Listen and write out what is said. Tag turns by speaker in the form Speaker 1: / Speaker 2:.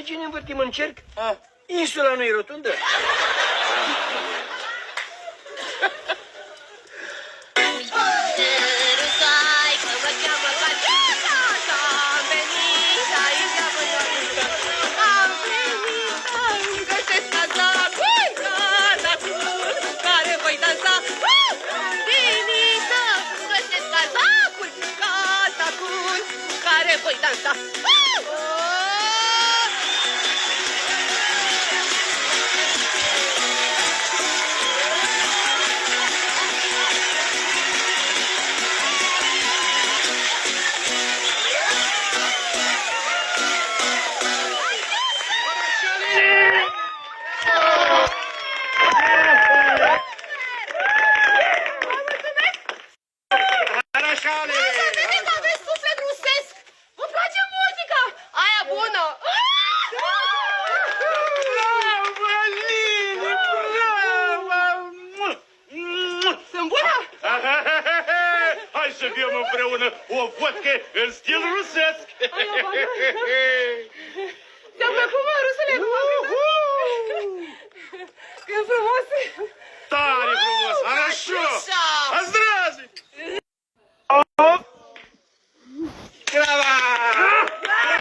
Speaker 1: de ce ne învârtim în cerc? Insula nu e rotundă.
Speaker 2: Voi dansa!
Speaker 3: Să bem împreună o vodcă în stil rusesc.
Speaker 2: Ți-a plăcut, mă, rusule? Când frumos!
Speaker 3: Tare!